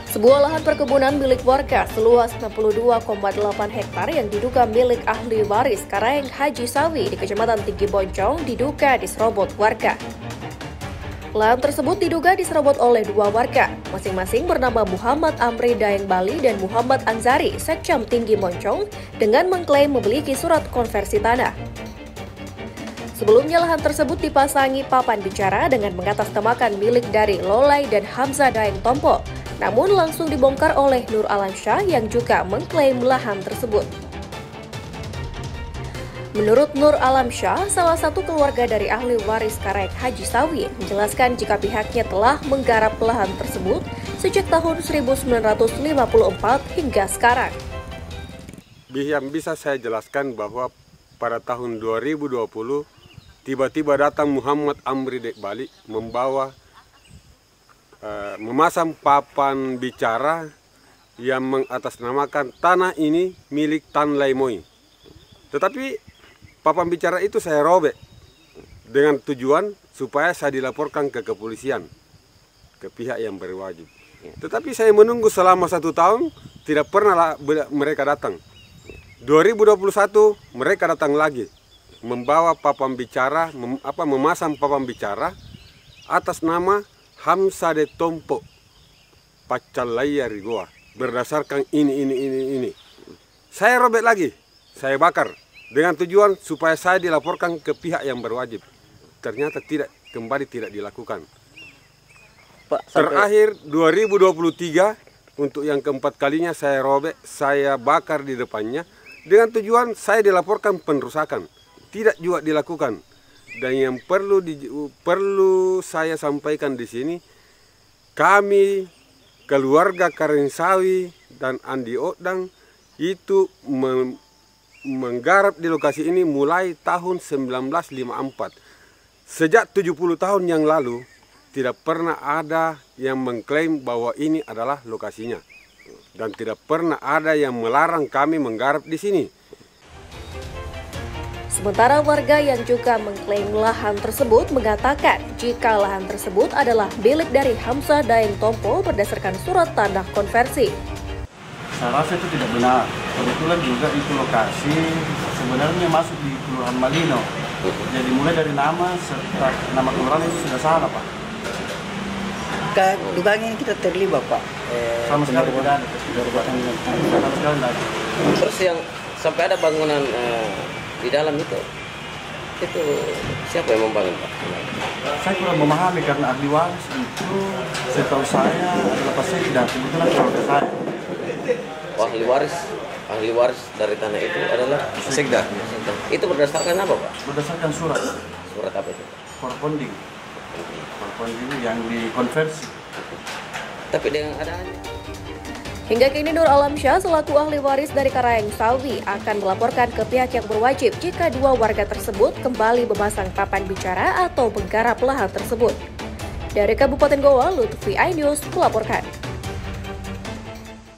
Sebuah lahan perkebunan milik warga seluas 62,8 hektar yang diduga milik ahli waris Karaeng Haji Sawi di Kecamatan Tinggi Boncong diduga diserobot warga. Lahan tersebut diduga diserobot oleh dua warga, masing-masing bernama Muhammad Amri Daeng Bali dan Muhammad Anzari, Sekcam Tinggi Boncong, dengan mengklaim memiliki surat konversi tanah. Sebelumnya lahan tersebut dipasangi papan bicara dengan mengatasnamakan milik dari Lolai dan Hamzah Daeng Tompo, namun langsung dibongkar oleh Nur Alamsyah yang juga mengklaim lahan tersebut. Menurut Nur Alamsyah, salah satu keluarga dari ahli waris Karaeng Haji Sawi menjelaskan jika pihaknya telah menggarap lahan tersebut sejak tahun 1954 hingga sekarang. Yang bisa saya jelaskan bahwa pada tahun 2020 tiba-tiba datang Muhammad Amri Daeng Bali membawa memasang papan bicara yang mengatasnamakan tanah ini milik Tan Lai Moi. Tetapi papan bicara itu saya robek dengan tujuan supaya saya dilaporkan ke kepolisian, ke pihak yang berwajib. Tetapi saya menunggu selama 1 tahun, tidak pernah mereka datang. 2021 mereka datang lagi, membawa papan bicara, memasang papan bicara atas nama Hamzah de Tompo Pacalaya Rigoa berdasarkan ini. Saya robek lagi, saya bakar dengan tujuan supaya saya dilaporkan ke pihak yang berwajib. Ternyata tidak dilakukan. Pak, terakhir 2023 untuk yang keempat kalinya saya robek, saya bakar di depannya dengan tujuan saya dilaporkan perusakan. Tidak juga dilakukan. Dan yang perlu saya sampaikan di sini, kami keluarga Karaeng Sawi dan Andi Odang itu menggarap di lokasi ini mulai tahun 1954. Sejak 70 tahun yang lalu tidak pernah ada yang mengklaim bahwa ini adalah lokasinya. Dan tidak pernah ada yang melarang kami menggarap di sini. Sementara warga yang juga mengklaim lahan tersebut mengatakan jika lahan tersebut adalah milik dari Hamzah Daeng Tompo berdasarkan surat tanah konversi. Saya rasa itu tidak benar. Kebetulan juga itu lokasi sebenarnya masuk di Kelurahan Malino. Jadi mulai dari nama serta nama kelurahan itu sudah salah, Pak. Dugaan ini kita terlibat, Pak. Sama sekali tidak ada. Sama sekali tidak ada. Terus yang sampai ada bangunan di dalam itu siapa yang membangun, Pak? Saya kurang memahami karena ahli waris itu setahu saya adalah Pak Sekda, kebetulan keluarga saya. Oh, ahli waris dari tanah itu adalah Sekda. Itu berdasarkan apa, Pak? Berdasarkan surat. Surat apa itu? Korponding yang dikonversi. Tapi dengan adanya. Hingga kini Nur Alamsyah selaku ahli waris dari Karaeng Sawi akan melaporkan ke pihak yang berwajib jika dua warga tersebut kembali memasang papan bicara atau menggarap lahan tersebut. Dari Kabupaten Goa, Lutfi iNews melaporkan.